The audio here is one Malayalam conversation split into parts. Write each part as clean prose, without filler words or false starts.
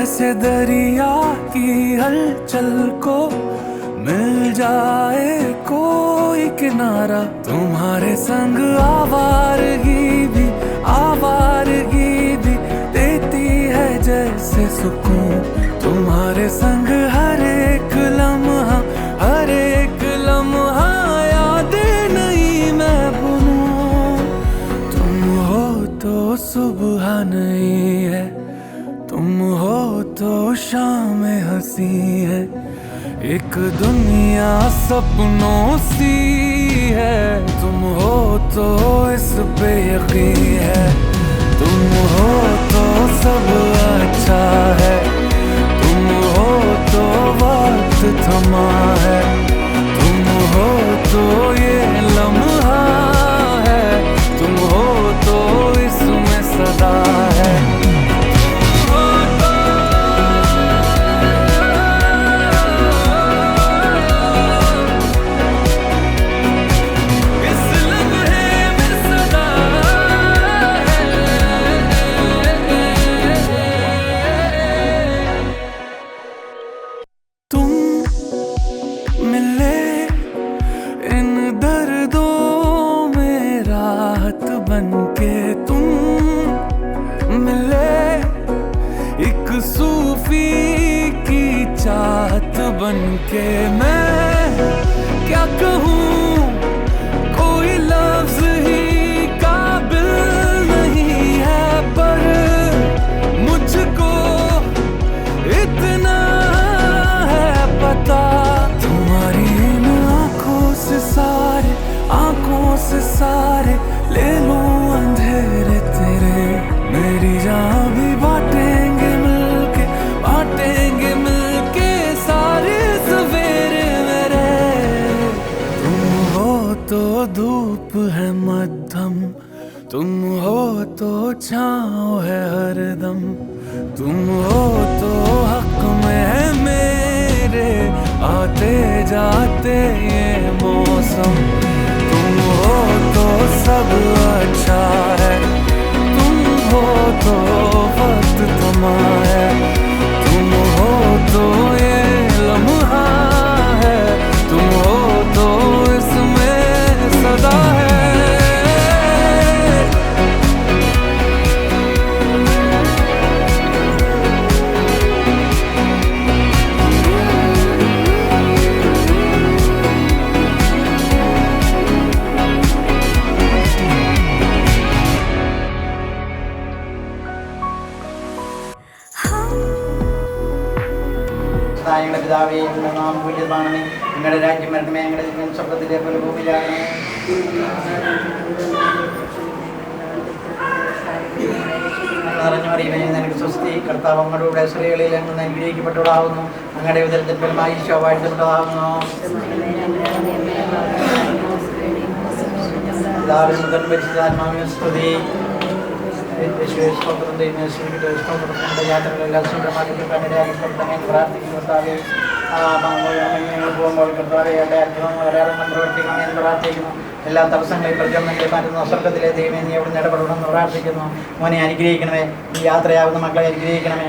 जैसे दरिया की हलचल को मिल जाए कोई किनारा। तुम्हारे संग आवारगी भी देती है जैसे सुकून। तुम्हारे संग हर एक लम्हा यादें नहीं मैं भूलूं। तुम हो तो सुबह नहीं है, तुम हो तो शाम हंसी है। एक दुनिया सपनों सी है, तुम हो तो इस पे यकीन है। तुम हो तो सब अच्छा है, तुम हो तो वक्त थमा है। तुम हो तो ये लम्हा है, तुम हो तो इसमें सदा है। बनके तुम मिले, एक सूफी की चाहत बनके। मैं क्या कहूँ, कोई लफ्ज ही काबिल नहीं है, पर मुझको इतना है पता। तुम्हारी इन आंखों से सारे ले लूं अंधेरे तेरे। मेरी जान भी बांटेंगे मिलके सारे सवेरे मेरे। तुम हो तो धूप है मध्यम, तुम हो तो छाँव है हरदम। तुम हो तो हक में है मेरे आते जाते ये मौसम। तुम हो तो सब अच्छा है, तुम हो तो वक्त थमा है। तुम हो तो ये लम्हा है, तुम हो तो इसमें सदा है। ഞങ്ങളുടെ പിതാവേ, ഞങ്ങളുടെ നാമം പൂജിതമാണമേ, ഞങ്ങളുടെ രാജ്യം വരണമേ, ഞങ്ങളുടെ ജീവൻ സ്വർഗ്ഗത്തിലെ പോലെ ഭൂമിയിലാകണമേ. നിറഞ്ഞു മറിയമേ, നിനക്ക് സ്വസ്തി, കർത്താവ് അങ്ങയുടെ സ്ത്രീകളിൽ അങ്ങ് അനുഗ്രഹിക്കപ്പെട്ടവളാകുന്നു. അങ്ങയുടെ ഉദരത്തിൻ ഫലമായി ഈശോ വാഴ്ത്തപ്പെട്ടതാകുന്നു. പിതാവിനും പുത്രനും പരിശുദ്ധാത്മാവിനും സ്തുതി. യാത്രകളെല്ലാം സുഖമാക്കി പ്രാർത്ഥിക്കുന്നു. പോകുമ്പോൾ കർത്താവെ അടയാളം പ്രവർത്തിക്കണമെന്ന് പ്രാർത്ഥിക്കുന്നു. എല്ലാ തടസ്സങ്ങളെയും പ്രചോദനങ്ങളെ മാറ്റുന്ന സ്വർഗ്ഗത്തിലെ ദൈവമേ, നീ അവിടെ ഇടപെടണമെന്ന് പ്രാർത്ഥിക്കുന്നു. മോനെ അനുഗ്രഹിക്കണമേ, ഈ യാത്രയാവുന്ന മക്കളെ അനുഗ്രഹിക്കണമേ.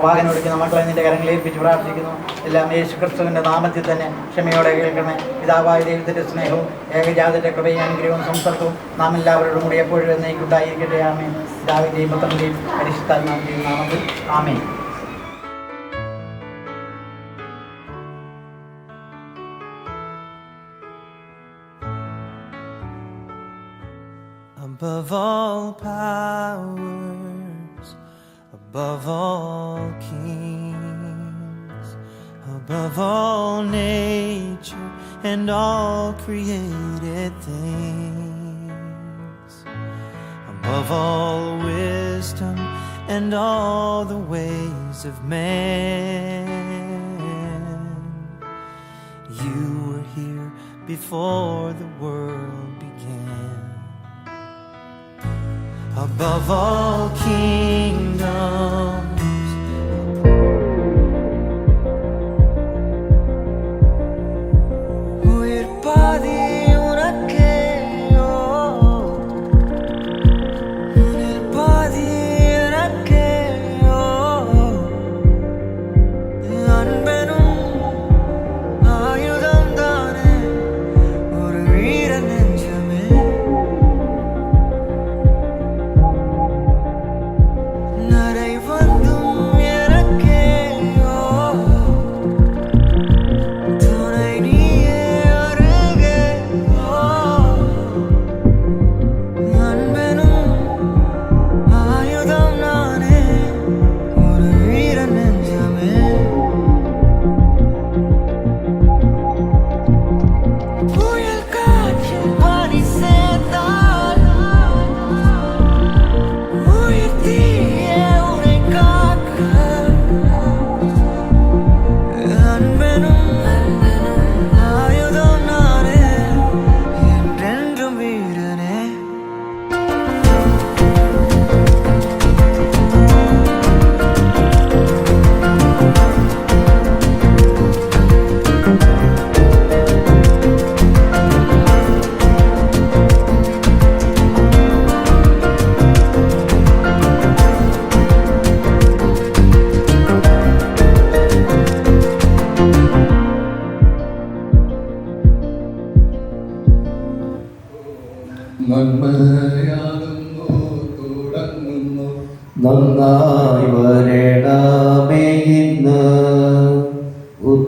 വാഹനം ഓടിക്കുന്ന മക്കളെ നിന്റെ കരങ്ങളിൽ ഏൽപ്പിച്ച് പ്രാർത്ഥിക്കുന്നു. എല്ലാം യേശു ക്രിസ്തുവിൻ്റെ നാമത്തിൽ തന്നെ ക്ഷമയോടെ കേൾക്കണമേ. പിതാവായ ദൈവത്തിൻ്റെ സ്നേഹവും ഏകജാതന്റെ കൃപയും അനുഗ്രഹവും സംസർഗവും നാം എല്ലാവരോടും കൂടി എപ്പോഴും എന്നേക്കുണ്ടായിരിക്കട്ടെ. ആമേൻ. പിതാവിൻ്റെയും പുത്രൻ്റെയും പരിശുദ്ധാത്മാവിൻ്റെയും നാമത്തിൽ ആമേൻ. Above all powers, above all kings, above all nature and all created things, above all wisdom and all the ways of man, you were here before the world began. Above all kingdoms,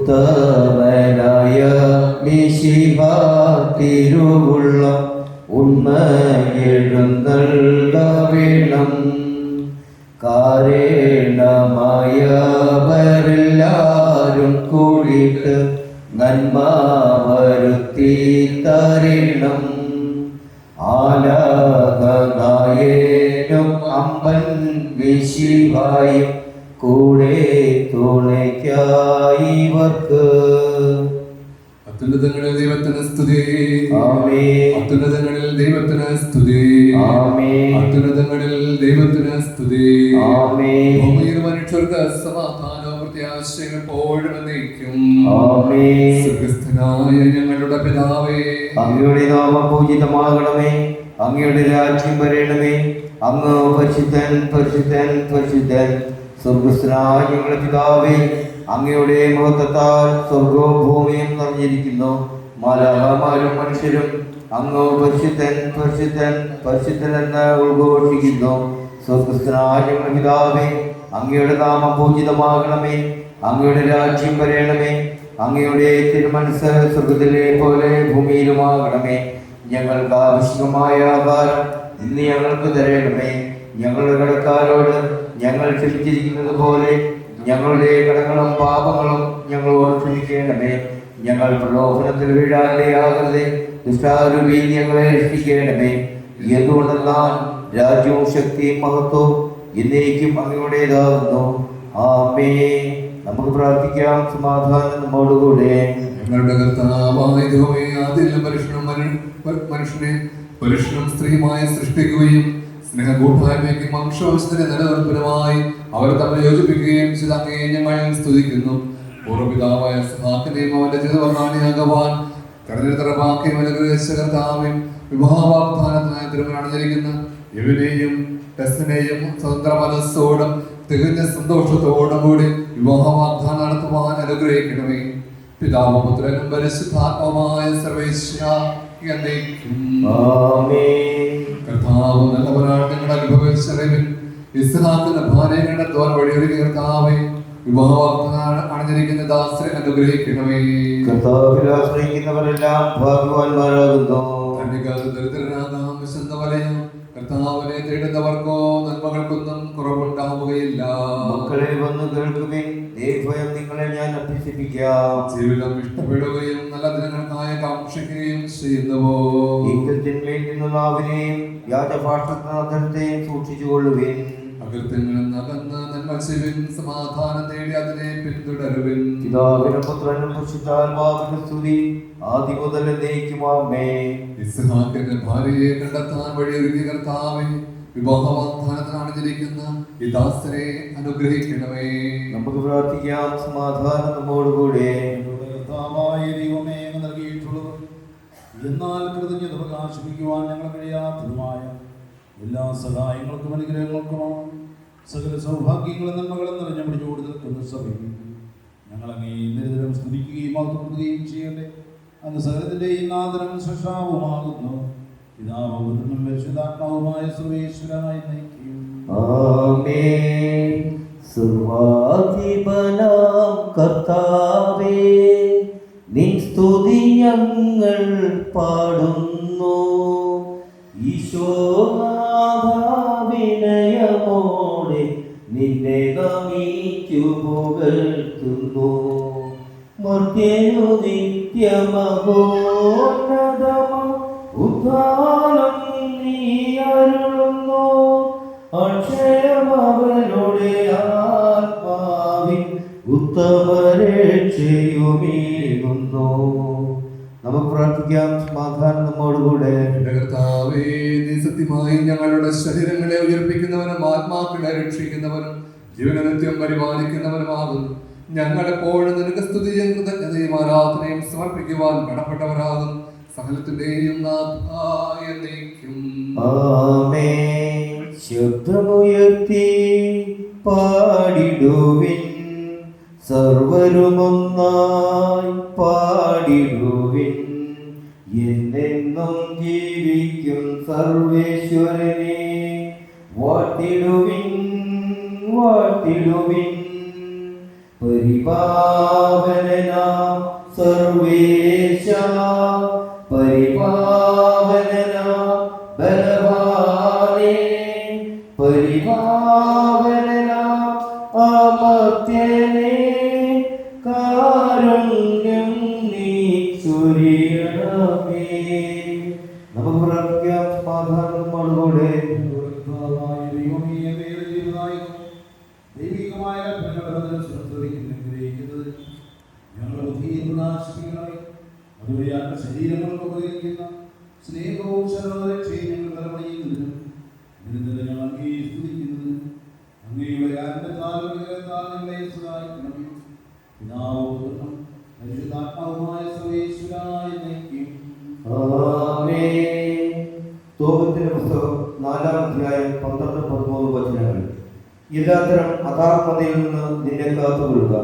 ഉത്തമനായ മിശിഹ തിരുവുള്ള ഉണ്മയെഴുന്നള്ളവേണം. കാരണമായവരെല്ലാരും കൂടിയിട്ട് നന്മ വരുത്തി തരണം. ആലാഹനായനും അമ്പൻ മിശിഹായും കൂടെ തുണയ്ക്കായി ഇവർക്ക്. അത്യുന്നതങ്ങളിൽ ദൈവത്തിന് സ്തുതി. ആമേൻ. അത്യുന്നതങ്ങളിൽ ദൈവത്തിന് സ്തുതി. ആമേൻ. അത്യുന്നതങ്ങളിൽ ദൈവത്തിന് സ്തുതി. ആമേൻ. ഭൂമിയിൽ മനുഷ്യർക്ക് സമാധാനവും പ്രത്യാശയും എപ്പോഴും എന്നേക്കും. ആമേൻ. സ്വർഗ്ഗസ്ഥനായ ഞങ്ങളുടെ പിതാവേ, അങ്ങയുടെ നാമം പൂജിതമാകണമേ. അങ്ങയുടെ രാജ്യം വരണമേ. അങ്ങ് പരിശുദ്ധൻ പരിശുദ്ധൻ പരിശുദ്ധൻ. സ്വർഗ്ഗസ്ഥനായ ഞങ്ങളുടെ പിതാവേ, അങ്ങയുടെ മഹത്വത്താൽ സ്വർഗവും ഭൂമിയും നിറഞ്ഞിരിക്കുന്നു. മാലാഖമാരും മനുഷ്യരും അങ്ങ് പരിശുദ്ധൻ പരിശുദ്ധൻ പരിശുദ്ധൻ എന്ന് ഉദ്ഘോഷിക്കുന്നു. സ്വർഗ്ഗസ്ഥനായ ഞങ്ങളുടെ പിതാവേ, അങ്ങയുടെ നാമം പൂജിതമാകണമേ. അങ്ങയുടെ രാജ്യം വരണമേ. അങ്ങയുടെ തിരുമനസ്സ് സ്വർഗ്ഗത്തിലെ പോലെ ഭൂമിയിലുമാകണമേ. ഞങ്ങൾക്ക് ആവശ്യമായ ആഹാരം ഇന്ന് ഞങ്ങൾക്ക് തരണമേ. ഞങ്ങളുടെ കടക്കാരോട് ഞങ്ങൾ ക്ഷമിച്ചിരിക്കുന്നത് പോലെ ഞങ്ങളുടെ കടങ്ങളും പാപങ്ങളും ഞങ്ങളോട് ക്ഷമിക്കണമേ. ഞങ്ങൾ പ്രലോഭനത്തിൽ വീഴാതെയാകരുതേ. ദുഷ്ടാരൂപിയിൽ ഞങ്ങളെ രക്ഷിക്കണമേ. എന്തുകൊണ്ടെന്നാൽ രാജ്യവും ശക്തിയും മഹത്വവും എന്നേക്കും അങ്ങയുടേതാകുന്നു. ആമേൻ. നമുക്ക് പ്രാർത്ഥിക്കാം. സമാധാനം നമ്മോടുകൂടെ. ഞങ്ങളുടെ കർത്താവായ ദൈവമേ, ആദ്യം മനുഷ്യനെ പുരുഷനും സ്ത്രീയുമായി സൃഷ്ടിക്കുകയും സ്നേഹകൂട്ടായ്മയ്ക്കും വംശവംശത്തിന്റെ നിലനിൽപ്പിനുമായി അവർ തമ്മിൽ യോജിപ്പിക്കുകയും ചെയ്ത അങ്ങയെ ഞങ്ങൾ സ്തുതിക്കുന്നു. പൂർവ്വപിതാവായ ഇസ്ഹാക്കിനെയും അവന്റെ ജീവിതവർണ്ണാണിയാകുവാൻ തെരഞ്ഞെടുത്തറപ്പാക്കുകയും അനുഗ്രഹിച്ച കർത്താവും വിവാഹവാഗ്ദാനത്തിനായി തിരുമലണിഞ്ഞിരിക്കുന്ന ഇവനെയും ടെസ്റ്റിനെയും സ്വതന്ത്ര മനസ്സോടും തികഞ്ഞ സന്തോഷത്തോടും കൂടി വിവാഹവാഗ്ദാനം നടത്തുവാൻ അനുഗ്രഹിക്കണമേ. പിതാവും പുത്രനും പരിശുദ്ധാത്മാവുമായ സർവേശ്വര എന്നേക്കും. കർത്താവ് നല്ലവനാണ്. ഞങ്ങളുടെ അനുഭവിച്ചറിവിൽ ഇസ്ഹാക്കിന്റെ ഭാര്യയെ കണ്ടെത്തുവാൻ വഴിയൊരുക്കിയ കർത്താവേ, വിവാഹവാഗ്ദാനം അണിഞ്ഞിരിക്കുന്ന ദാസരെ അനുഗ്രഹിക്കണമേ. കർത്താവിൽ ആശ്രയിക്കുന്നവരെല്ലാം ഭാഗ്യവാന്മാരാകുന്നു. ദരിദ്രനാകാം വിശന്നവരെയും കർത്താവിനെ തേടുന്നവർക്കോ നന്മകൾക്കൊന്നും കുറവുണ്ടാവുകയില്ല. മക്കളെ വന്ന് കേൾക്കുവിൻ, ദൈവഭയം നിങ്ങളെ ഞാൻ അഭ്യസിപ്പിക്കാം. ജീവിതം ഇഷ്ടപ്പെടുകയും നല്ല ദിനങ്ങൾക്കായി കാക്ഷിക്കുകയും ചെയ്യുന്നുവോ? എങ്കിൽ തിന്മയിൽ നിന്ന് നാവിനെയും വ്യാജഭാഷണത്തെയും സൂക്ഷിച്ചുകൊള്ളുവിൻ. അകൃത്യങ്ങളിൽ നകന്ന് നന്മ ചെയ്യുവിൻ. സമാധാനം തേടി അതിനെ പിന്തുടരുവിൻ. പിതാവിനും പുത്രനും പരിശുദ്ധാത്മാവിനും സ്തുതി, ആദ്യം മുതൽ എന്നേക്കും. ആമേൻ. ഇസ്ഹാക്കിന്റെ ഭാര്യയെ കണ്ടെത്താൻ വഴിയൊരുക്കിയ കർത്താവേ, വിവാഹവാഗ്ദാനത്തിന് അണിഞ്ഞിരിക്കുന്ന ഈ ദാസരെ അനുഗ്രഹിക്കണമേ. നമുക്ക് പ്രാർത്ഥിക്കാം. സമാധാനം നമ്മോടുകൂടെ. കർത്താവായ ദൈവമേ, നൽകിയിട്ടുള്ളതും എന്നാൽ കൃതജ്ഞത പ്രകാശിപ്പിക്കുവാൻ ഞങ്ങൾ കഴിയാത്തതുമായ എല്ലാ സഹായങ്ങൾക്കും അനുഗ്രഹങ്ങൾക്കുമാണ് സകല സൗഭാഗ്യങ്ങളും നന്മകളും നിറഞ്ഞ പിടിച്ചുകൂടി നിൽക്കുന്ന സഭയിൽ ഞങ്ങൾ അങ്ങേ നിരന്തരം സ്തുതിക്കുകയും മഹത്വപ്പെടുത്തുകയും ചെയ്യട്ടെ. അങ്ങ് സകലത്തിൻ്റെയും നാദരം സൃഷ്ടാവുമാകുന്നു. പിതാവും പുത്രനും പരിശുദ്ധാത്മാവുമായ സർവേശ്വരനായി നയിക്കും. ആമേൻ. സർവാധിപനാം കർത്താവേ, നിൻ സ്തുതി ഞങ്ങൾ പാടുന്നു. ഈശോനാഥാവിനയമോടെ നിന്നെ നമിച്ചു പുകഴ്ത്തുന്നു. മർത്യനു നിത്യമഹോന്നതമ ഉദ്ധാനം നീ അരുളുന്നു. അക്ഷയമവരുടെ ആത്മാവിൻ ഉത്തമരക്ഷയുമേകുന്നു. നമുക്ക് പ്രാർത്ഥിക്കാം. സമാധാനം നമ്മോടുകൂടെ. കർത്താവേ, നീ സത്യമായി ഞങ്ങളുടെ ശരീരങ്ങളെ ഉയർപ്പിക്കുന്നവനും ആത്മാക്കളെ രക്ഷിക്കുന്നവനും ജീവനനിത്യം പരിപാലിക്കുന്നവനുമാകുന്നു. ഞങ്ങൾ എപ്പോഴും നിനക്ക് സ്തുതിയും കൃതജ്ഞതയും ആരാധനയും സമർപ്പിക്കുവാൻ കടപ്പെട്ടവരാകും. സകലത്തിന്റെയും നാഥായ എന്നേക്കും. ആമേൻ. ശബ്ദമുയർത്തി പാടിടുവിൻ, സർവരുമൊന്നായി പാടിടുവിൻ. എന്നെന്നും ജീവിക്കും സർവേശ്വരനെ വാഴ്ത്തിടുവിൻ, വാഴ്ത്തിടുവിൻ. പരിപാവനനാം സർവേശ പരിപാവനനാം ബലവാനേ പരിപാവനനാം അമർത്യനേ കാരുണ്യം നീ ചൊരിയണമേ. നമുക്ക് പ്രാർത്ഥിക്കാം സമാധാനത്തോടുകൂടെ. ദൈവികമായ ഞങ്ങളുടെ ബുദ്ധിയെ പ്രകാശിപ്പിക്കണമേ. അതുവഴി ഞങ്ങളുടെ ശരീരങ്ങൾക്ക് ഉപകരിക്കുന്ന സ്നേഹവും ശരണരക്ഷയും ഞങ്ങൾ തലമുറയുന്നതിനും നിരന്തരം ഞങ്ങൾ അങ്ങയെ സ്തുതിക്കുന്നതിനും അങ്ങയുടെ ആത്മത്താൽ ഞങ്ങളെ സഹായിക്കണമേ. പിതാവും പുത്രനും പരിശുദ്ധാത്മാവുമായ സർവേശ്വരായ നയിക്കും. ആമേൻ. തോബത്തിന്റെ പുസ്തകം 4-ാം അധ്യായം 12-13 വചനങ്ങൾ. എല്ലാത്തരം അധാർമ്മതയിൽ നിന്ന് നിന്നെ കാത്തുകൊള്ളുക.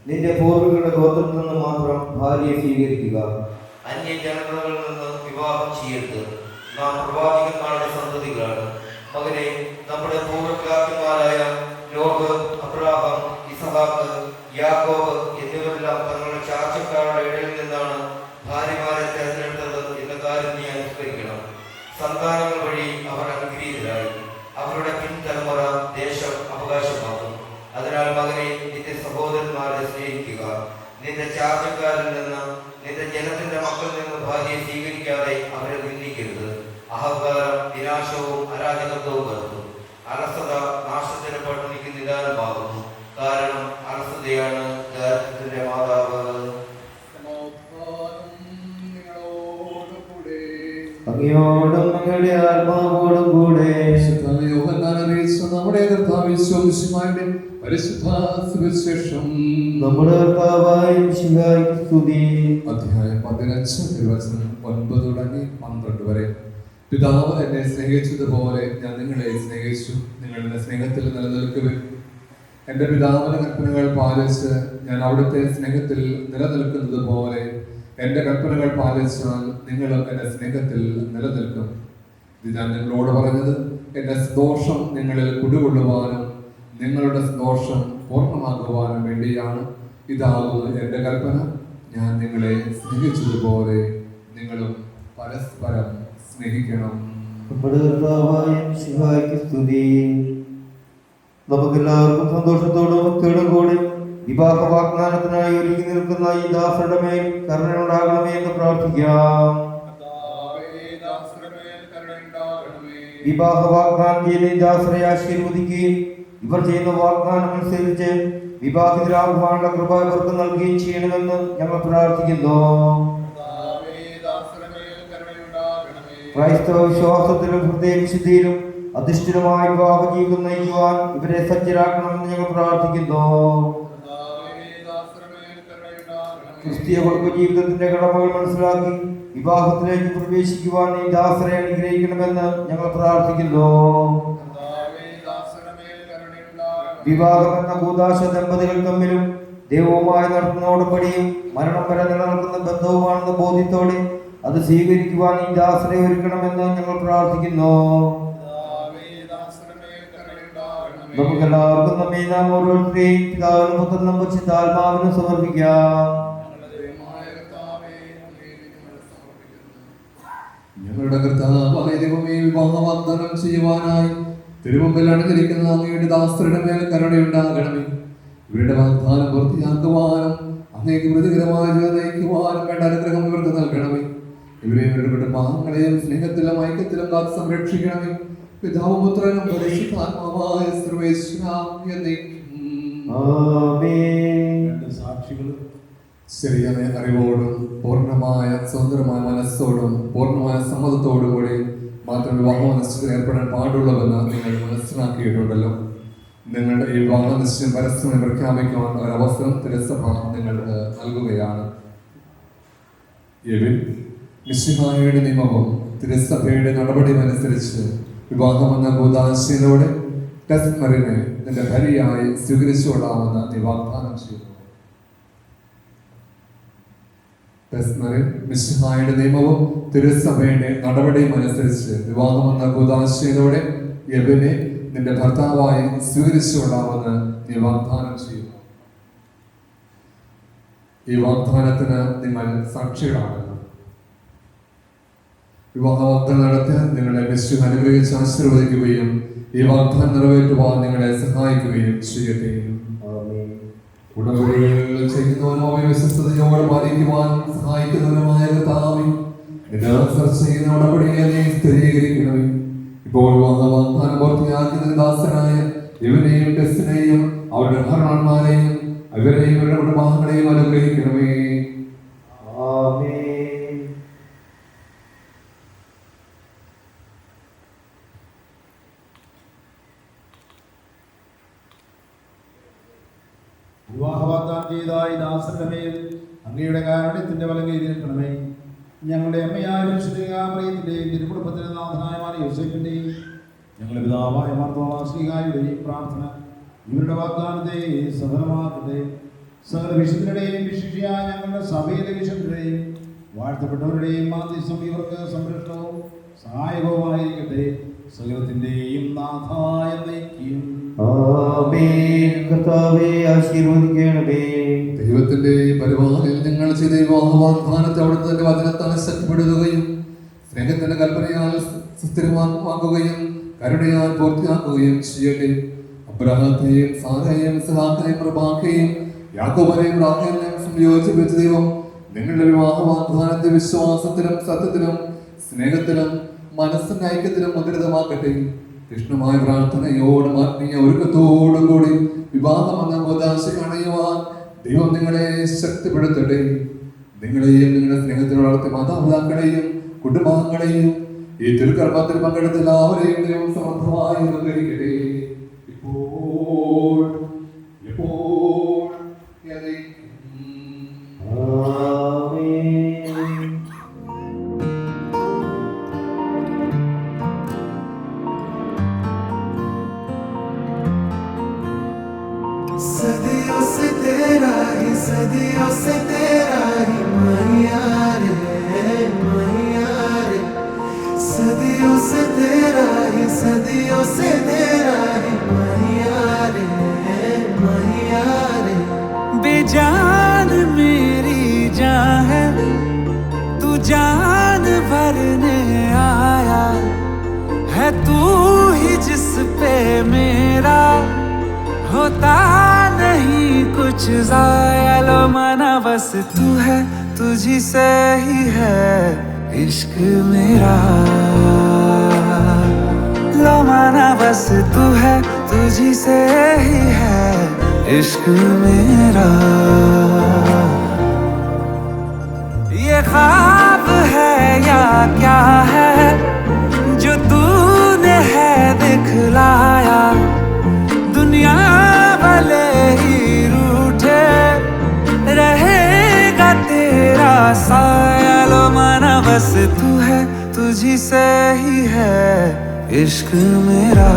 നിന്റെ പൂർവികളുടെ ഗോത്രത്തിൽ നിന്ന് മാത്രം ഭാര്യയെ സ്വീകരിക്കുക. അന്യജനങ്ങളിൽ നിന്ന് വിവാഹം ചെയ്യരുത്. നാം പ്രവാചകന്മാരുടെ സന്തതികളാണ്. മകനെ, നമ്മുടെ പൂർവ്വപിതാക്കന്മാരായ നോഹ്, അബ്രാഹാം, ഇസഹാക്ക്, യാക്കോബ് എന്നിവരെല്ലാം തങ്ങളുടെ ചാർച്ചക്കാരുടെ ഇടയിൽ നിന്നാണ് ഭാര്യമാരെ തെരഞ്ഞെടുത്തത് എന്ന കാര്യം നീ അനുസ്മരിക്കണം. സന്താനങ്ങൾ വഴി അവർ അനുഗ്രഹീതരായി. അവരുടെ പിൻതലമുറ ദേശം അവകാശമാക്കും. അതിനാൽ മകനെ, നിന്റെ സഹോദരന്മാരെ സ്നേഹിക്കുക. നിന്റെ ചാർച്ചക്കാരിൽ നിന്ന്, നിന്റെ ജനത്തിന്റെ മക്കളിൽ നിന്ന് ഭാര്യയെ സ്വീകരിക്കാതെ അവരെ നിന്ദിക്കരുത്. അഹങ്കാരം വിനാശവും അരാജകത്വവും വരുത്തും. അലസത നാശത്തിന് പട്ടിണിക്ക് നിദാനമാകുന്നു. കാരണം അലസതയാണ് ദാരിദ്ര്യത്തിന്റെ മാതാവ്. അങ്ങയോടും അങ്ങയുടെ ആത്മാവോടും കൂടെ. നമ്മുടെ കർത്താവിന്റെ പരിശുദ്ധ സുവിശേഷം നമ്മുടെ കർത്താവായ മിശിഹായ്ക്ക് സ്തുതി. അധ്യായം 15 തിരുവചനം 9 തുടങ്ങി 12 വരെ. പിതാവ് എന്നെ സ്നേഹിച്ചതുപോലെ ഞാൻ നിങ്ങളെ സ്നേഹിച്ചു. നിങ്ങളുടെ സ്നേഹത്തിൽ നിലനിൽക്കുവിൻ. എൻ്റെ പിതാവിന്റെ കൽപ്പനകൾ പാലിച്ച് ഞാൻ അവിടുത്തെ സ്നേഹത്തിൽ നിലനിൽക്കുന്നത് പോലെ എൻ്റെ കൽപ്പനകൾ പാലിച്ചാൽ നിങ്ങളും എൻ്റെ സ്നേഹത്തിൽ നിലനിൽക്കും. ഇത് ഞാൻ നിങ്ങളോട് പറഞ്ഞത് എൻ്റെ സന്തോഷം നിങ്ങളിൽ കുടികൊള്ളുവാനും നിങ്ങളുടെ സന്തോഷം പൂർണ്ണമാക്കുവാനും വേണ്ടിയാണ്. ഇതാകുന്നു എൻ്റെ കൽപ്പന, ഞാൻ നിങ്ങളെ സ്നേഹിച്ചതുപോലെ നിങ്ങളും പരസ്പരം സ്നേഹിക്കണം. നമ്മുടെ കർത്താവായ മിശിഹായ്ക്ക് സ്തുതി. നമുക്കെല്ലാവർക്കും സന്തോഷത്തോടും ഭക്തിയോടും കൂടി വിവാഹ വാഗ്ദാനത്തിനായി ഒരുങ്ങി നിൽക്കുന്ന ഈ ദാസരുടെ മേൽ കരുണയുണ്ടാകണമേ എന്ന് പ്രാർത്ഥിക്കാം. വിവാഹ വാഗ്ദാനം ചെയ്യുന്ന ഈ ദാസരെ ആശീർവദിക്കുകയും ഇവർ ചെയ്യുന്ന വാഗ്ദാനം അനുസരിച്ച് വിവാഹിതരാകുവാനുള്ള കൃപ ഇവർക്ക് നൽകുകയും ചെയ്യണമെന്ന് ഞങ്ങൾ പ്രാർത്ഥിക്കുന്നു. ക്രൈസ്തവ വിശ്വാസത്തിലും ഹൃദയവിശുദ്ധിയിലും അധിഷ്ഠിതമായ വിവാഹ ജീവിതം നയിക്കുവാൻ ഇവരെ സജ്ജരാക്കണമെന്ന് ഞങ്ങൾ പ്രാർത്ഥിക്കുന്നു. ക്രിസ്തീയ കുടുംബ ജീവിതത്തിന്റെ കടമകൾ മനസ്സിലാക്കി വിവാഹത്തിലേക്ക് പ്രവേശിക്കുവാൻ ഈ ദാസരെ അനുഗ്രഹിക്കണമെന്ന് ഞങ്ങൾ പ്രാർത്ഥിക്കുന്നു. വിവാഹം എന്ന കൂദാശ ദമ്പതികൾ തമ്മിലും ദൈവവുമായി നടത്തുന്ന ഉടമ്പടിയും മരണം വരെ നിലനിൽക്കുന്ന ബന്ധവുമാണെന്ന ബോധ്യത്തോടെ അത് സ്വീകരിക്കുവാൻ ഈ ദാസരെ ഒരുക്കണമെന്ന് ഞങ്ങൾ പ്രാർത്ഥിക്കുന്നു. നമുക്കെല്ലാവർക്കും നമ്മെ നാം ഓരോരുത്തരെയും പിതാവിനും പുത്രനും പരിശുദ്ധാത്മാവിനും സമർപ്പിക്കാം. ഞങ്ങളുടെ കർത്താവായ ദൈവമേ, വിവാഹ വാഗ്ദാനം ചെയ്യുവാനായി തിരുമുമ്പിൽ അണിഞ്ഞിരിക്കുന്ന അങ്ങയുടെ ദാസരുടെ മേൽ കരുണയുണ്ടാകണമേ. ഇവരുടെ വാഗ്ദാനം പൂർത്തിയാക്കുവാനും അങ്ങേക്ക് പ്രതികരമായ ജീവിതം നയിക്കുവാനും വേണ്ട അനുഗ്രഹം ഇവർക്ക് നൽകണമേ. ഇവരെ ഇവരുടെ കുടുംബാംഗങ്ങളെയും സ്നേഹത്തിലും ഐക്യത്തിലും കാത്ത് സംരക്ഷിക്കണമേ. പിതാവും പുത്രനും പരിശുദ്ധാത്മാവായ സർവേശ്വരാം എന്നേക്കും. ആമേൻ. സാക്ഷികൾ ശരിയായ അറിവോടും പൂർണ്ണമായ സ്വതന്ത്രമായ മനസ്സോടും പൂർണ്ണമായ സമ്മതത്തോടും കൂടി മാത്രം വിവാഹ നിശ്ചയത്തിൽ ഏർപ്പെടാൻ പാടുള്ളവെന്ന് നിങ്ങൾ മനസ്സിലാക്കിയിട്ടുണ്ടല്ലോ. നിങ്ങളുടെ ഈ വിവാഹ നിശ്ചയം പരസ്യമായി പ്രഖ്യാപിക്കുവാൻ ഒരവസരം തിരുസഭ നിങ്ങൾക്ക് നൽകുകയാണ്. മിശിഹായുടെ നിയമവും തിരുസഭയുടെ നടപടിയും അനുസരിച്ച് വിവാഹമെന്ന കൂദാശയിലൂടെ ടെസ്മറിനെ നിന്റെ ഭാര്യയായി സ്വീകരിച്ചുകൊള്ളാമെന്ന് നീ വാഗ്ദാനം ചെയ്യുന്നു. ടെസ്മറിൻ മിശിഹായുടെ നിയമവും തിരുസഭയുടെ നടപടിയും അനുസരിച്ച് വിവാഹമെന്ന കൂദാശയിലൂടെ യബിനെ നിന്റെ ഭർത്താവായി സ്വീകരിച്ചുകൊള്ളാമെന്ന് നീ വാഗ്ദാനം ചെയ്യുന്നു. ഈ വാഗ്ദാനത്തിന് നിങ്ങൾ സാക്ഷികളാണ്. വിവാഹ വാഗ്ദാനം നടത്തി നിങ്ങളെ മിശ്രം അനുഗ്രഹിച്ച് ആശീർവദിക്കുകയും ഈ വാഗ്ദാനം നിറവേറ്റുവാൻ നിങ്ങളെ സഹായിക്കുകയും ചെയ്യട്ടെ. ഉടമ്പടികൾ ചെയ്യുന്നവനുമായ വിശ്വസ്തയോടെ പാലിക്കുവാൻ സഹായിക്കുന്നവനുമായ കർത്താവേ, ചെയ്യുന്ന ഉടമ്പടിയെ നീ സ്ഥിരീകരിക്കണമേ. ഇപ്പോൾ വിവാഹ വാഗ്ദാനം പൂർത്തിയാക്കുന്ന ദാസനായ ഇവരെയും ടെസ്റ്റിനെയും അവരുടെ ഭരണന്മാരെയും അവരെയും അവരുടെ കുടുംബാംഗങ്ങളെയും അനുഗ്രഹിക്കണമേ. വിവാഹ വാഗ്ദാനം ചെയ്തായി ദാസന്റെ മേൽ അങ്ങയുടെ കാരുണ്യത്തിന്റെ വലം കൈവരിക്കണമേ. ഞങ്ങളുടെ അമ്മയായ പരിശുദ്ധമറിയത്തിന്റെയും തിരുക്കുടുംബത്തിന്റെ നാഥനായ മാർ യോസേഫിന്റെയും ഞങ്ങളുടെ പിതാവായ മാർത്തോമാ ശ്ലീഹായുടെയും പ്രാർത്ഥന ഇവരുടെ വാഗ്ദാനത്തെ സഫലമാക്കട്ടെ. സകല വിശുദ്ധരുടെയും വിശിഷ്യ ഞങ്ങളുടെ സഭയിലെ വിശുദ്ധരുടെയും വാഴ്ത്തപ്പെട്ടവരുടെയും മാധ്യസ്ഥം ഇവർക്ക് സംരക്ഷണവും സഹായകവുമായിരിക്കട്ടെ. സകലത്തിന്റെയും നാഥായ നയിക്കും. ദൈവത്തിന്റെ പരിപാലനയിൽ നിങ്ങൾ ചെയ്ത വിവാഹ വാഗ്ദാനത്തെ അവിടുത്തെ വചനത്താൽ ശക്തിപ്പെടുത്തുകയും സ്നേഹത്തിന്റെ കൽപ്പനയാൽ സുസ്ഥിരമാക്കുകയും കരുണയാൽ പൂർത്തിയാക്കുകയും ചെയ്യട്ടെ. അബ്രഹാത്തെയും സാറയെയും ഇസ്ഹാക്കിനെയും റബേക്കയെയും യാക്കോബിനെയും റാഹേലിനെയും സംയോജിപ്പിച്ച ദൈവം നിങ്ങളുടെ വിവാഹ വാഗ്ദാനത്തെ വിശ്വാസത്തിലും സത്യത്തിലും സ്നേഹത്തിലും മനസ്സിന്റെ ഐക്യത്തിലും മുദ്രിതമാക്കട്ടെ. കൃഷ്ണമായ പ്രാർത്ഥനയോടും ആത്മീയ ഒരുക്കത്തോടും കൂടി വിവാഹം എന്ന അവകാശ അണയുവാൻ ദൈവം നിങ്ങളെ ശക്തിപ്പെടുത്തട്ടെ. നിങ്ങളെയും നിങ്ങളുടെ സ്നേഹത്തിൽ വളർത്തിയ മാതാപിതാക്കളെയും കുടുംബാംഗങ്ങളെയും ഈ തിരുക്കർമ്മത്തിൽ പങ്കെടുത്ത എല്ലാവരെയും ദൈവം സമർത്ഥമായി അനുഗ്രഹിക്കട്ടെ. ഇപ്പോൾ सदियों से तेरा ही मैया रे मैया रे। सदियों से तेरा ही मैया रे मैया रे। बेजान मेरी जान है तू जान भरने आया है, तू ही जिस पे मेरा होता नहीं कुछ ज़ाया। लो माना बस तू है, तुझी से ही है इश्क मेरा। लो माना बस तू है, तुझी से ही है इश्क मेरा। ये ख्वाब है या क्या है जो तूने है दिखलाया। दुनिया भले ही रूठे रहेगा तेरा साया। लो माना बस तू है, तुझी से ही है इश्क मेरा।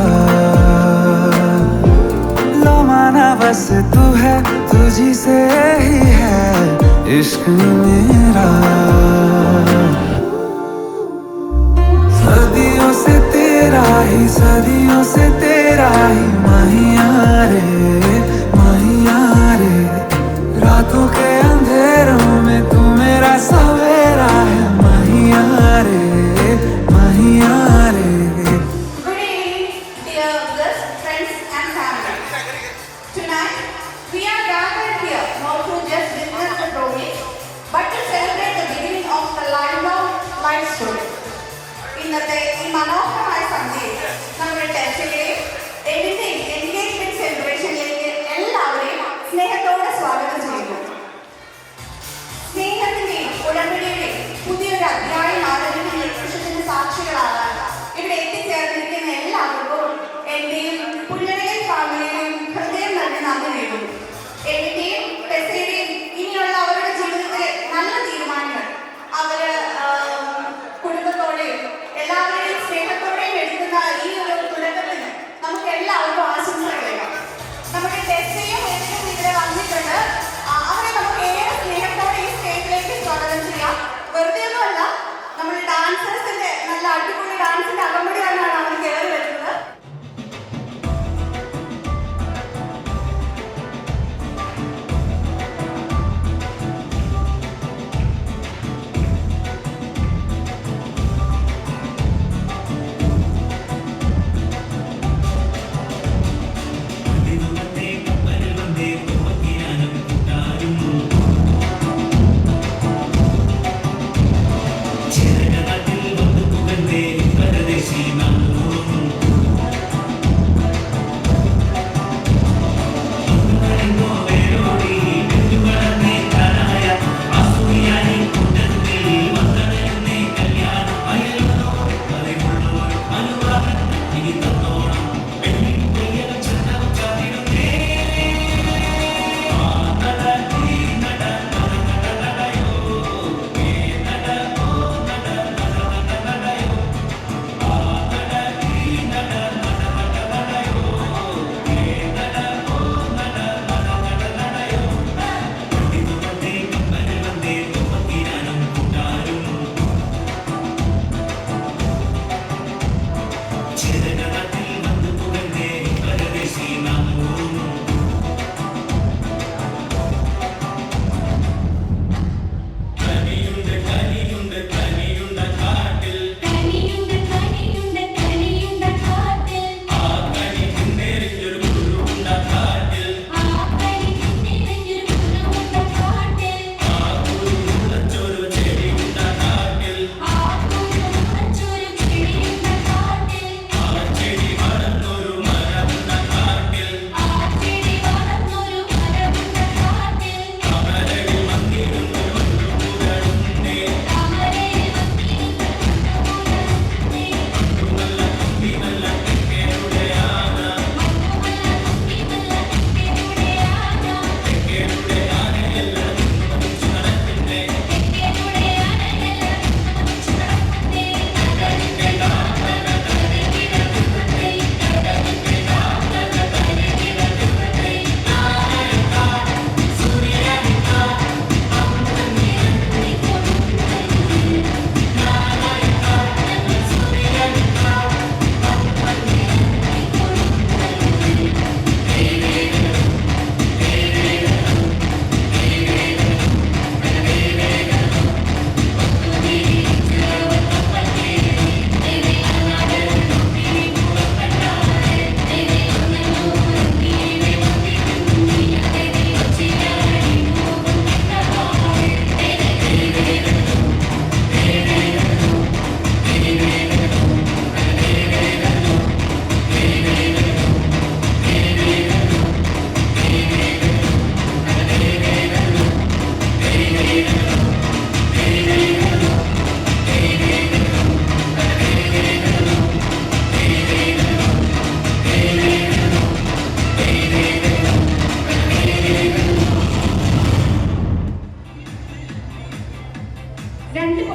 लो माना बस तू है, तुझी से ही है इश्क मेरा। सदियों से तेरा ही मैया रे मैया रे। रातों के अंधेरों में तू मेरा सवेरा है मैया रे मैया रे। Good evening, dear guests, friends and family. Tonight, we are gathered here not to just witness the promise, but to celebrate the beginning of the lifelong life story. ഇന്നത്തെ ഈ മനോഹരമായ സന്ധ്യയിൽ നമ്മുടെ ടെസ്റ്റിലെയും എൻഗേജ്മെന്റ് സെലിബ്രേഷനിലേക്ക് എല്ലാവരെയും സ്നേഹത്തോടെ സ്വാഗതം ചെയ്യുന്നു. സ്നേഹത്തിന്റെയും ഉടമ്പടിയുടെയും പുതിയൊരു അധ്യായം ആരംഭിക്കുന്ന വിശുദ്ധത്തിന്റെ സാക്ഷികളാകാൻ ഇവിടെ എത്തിച്ചേർന്നിരിക്കുന്ന എല്ലാവർക്കും എന്റെയും പുല്ലഴകൻ ഫാമിലിയുടെയും ഹൃദയം നൽകി നന്ദി നേരുന്നു. എന്റെയും ടെസ്സയുടെയും ഇനിയുള്ള അവരുടെ ജീവിതത്തിലെ നല്ല തീരുമാനങ്ങൾ അവര് കുടുംബത്തോടെയും എല്ലാവരുടെയും സ്നേഹത്തോടെയും എടുക്കുന്ന ഈ ഒരു തുടക്കത്തിന്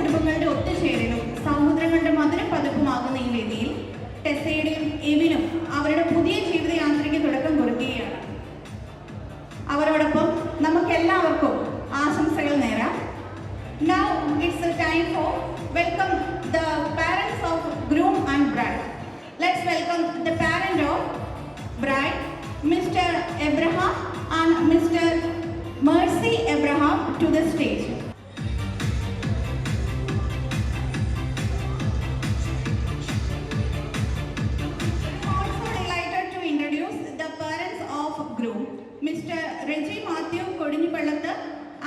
കുടുംബങ്ങളുടെ ഒത്തുചേരലും സമുദ്രങ്ങളുടെ മധുരം പതിപ്പുമാകുന്ന ഈ വേദിയിൽ ടെസയുടെയും എമിനും അവരുടെ പുതിയ ജീവിതയാത്രയ്ക്ക് തുടക്കം കുറിക്കുകയാണ്. അവരോടൊപ്പം നമുക്കെല്ലാവർക്കും ആശംസകൾ നേരാം. Now it's the time for welcome the parents of groom and bride. Let's welcome the parent of bride, Mr. Abraham and Mr. Mercy Abraham to the stage. Also delighted to introduce the parents of groom, Mr. Reggie Matthew Kodinipallathu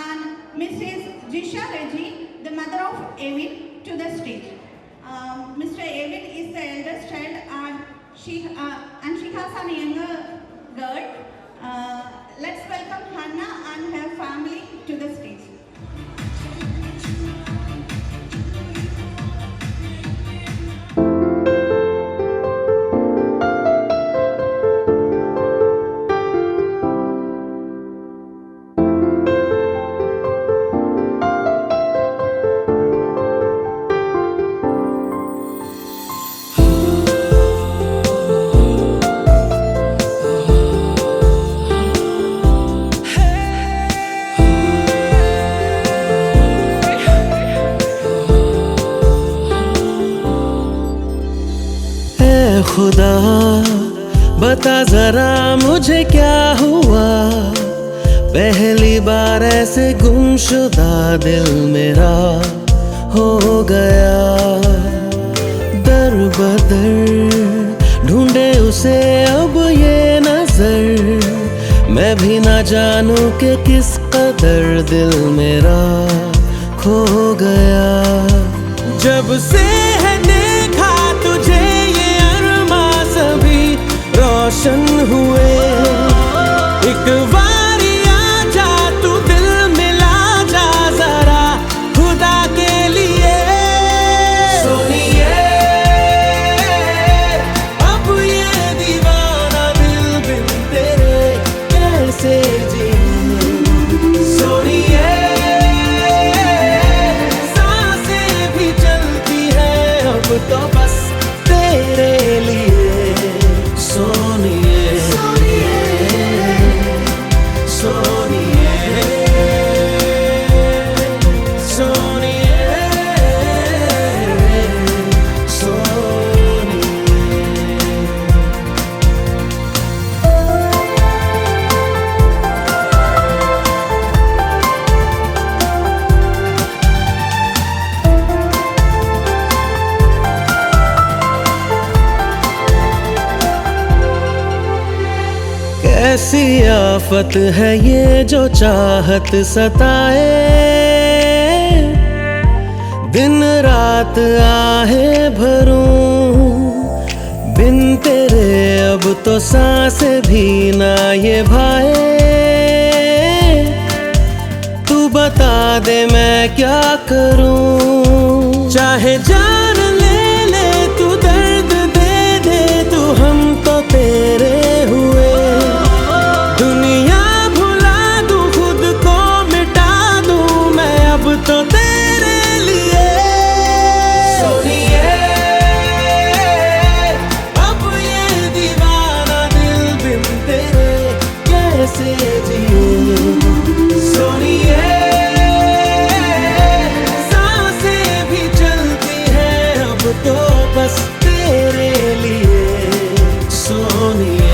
and Mrs. Jisha Reggie, the mother of Evin, to the stage. Mr. Evin is the eldest child and she has a younger girl. Let's welcome Hannah and her family to the stage. खुदा बता जरा मुझे क्या हुआ, पहली बार ऐसे गुमशुदा दिल मेरा हो गया। दर बदर ढूंढे उसे अब ये नजर, मैं भी ना जानूं कि किस कदर दिल मेरा खो गया। जब से है देखा तुझे ये अरमा सभी रोशन हुए, एक बारी आजा तू दिल मिला जा जरा खुदा के लिए। सोनिए अब ये दीवाना दिल बिन तेरे कैसे जीऊं। सोनिए सांसें भी चलती है अब तो बस तेरे लिए। सोनिए सोनिए सोनिए सोनिए सोनिए। कैसी आफत है ये जो चाहत सताए, दिन रात आहे भरूं बिन तेरे अब तो सांसें भी ना ये भाए। तू बता दे मैं क्या करूं, चाहे जान ले ले तू दर्द दे दे तू, हम तो तेरे हुए। दुनिया भुला दूं खुद को मिटा दूं मैं अब तो तेरे लिए। सोनिए अब ये दीवाना दिल बिन तेरे कैसे जीऊं। सोनिए सांसें भी चलती है अब तो बस तेरे लिए। सोनिए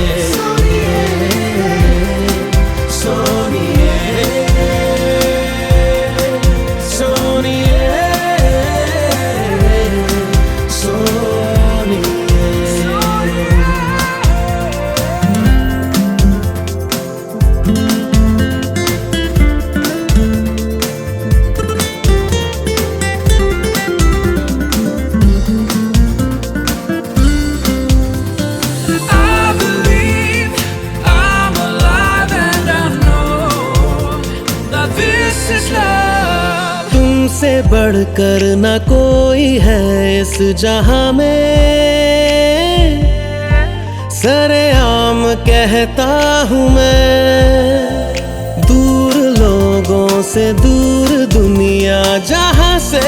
तुमसे बढ़कर न कोई है इस जहां में, सरेआम कहता हूँ मैं। दूर लोगों से दूर दुनिया जहां से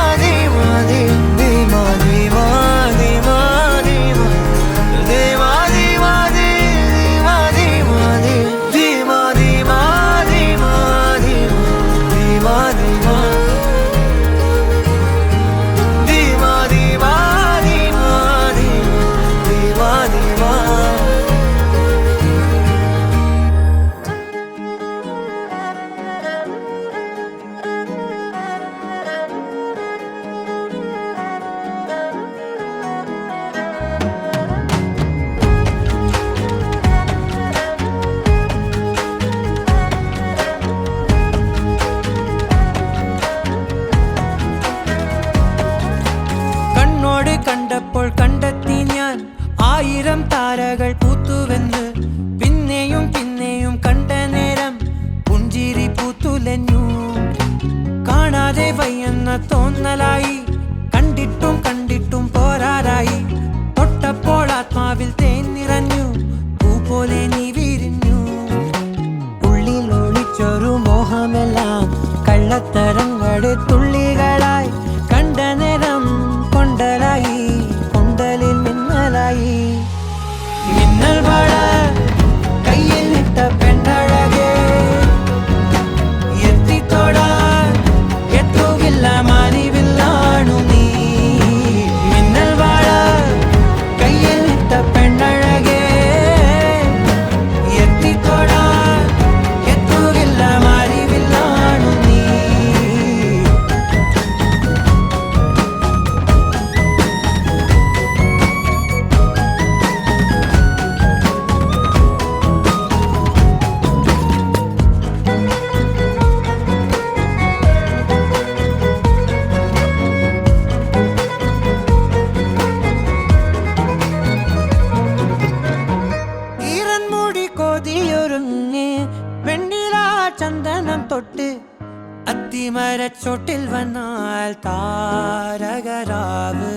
കാണാതെ വയ്യെന്ന തോന്നലായി, കണ്ടിട്ടും കണ്ടിട്ടും പോരാറായി. തൊട്ടപ്പോൾ ആത്മാവിൽ തേൻ നിറഞ്ഞു, പൂ പോലെ നീ വിരിഞ്ഞു. ഉള്ളിൽ ഒളിച്ചൊരു മോഹമെല്ലാം കള്ളത്തരങ്ങളുടെ തുള്ളികളായി. കണ്ട നേരം കൊണ്ടലായി, കൊണ്ടലിൽ മിന്നലായി. മിന്നൽ വള കയ്യിൽ ഇട്ട പെണ്ണഴകേ, എത്തിത്തൊടാൻ എത്തുകില്ല മാനിവില്ലാണു നീ. മിന്നൽ വള കയ്യിൽ ഇട്ട പെണ്ണഴകേ, എത്തിത്തൊടാൻ എത്തുകില്ല മാനിവില്ലാണു നീ. ഈറൻമുടി കൊതിയൊരുങ്ങി വെണ്ണില ചന്ദനം തൊട്ട്, അത്തിമരച്ചോട്ടിൽ വന്നാൽ താരകരാവ്.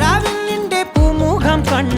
രാവിൽ നിന്റെ പൂമുഖം കണ്ട്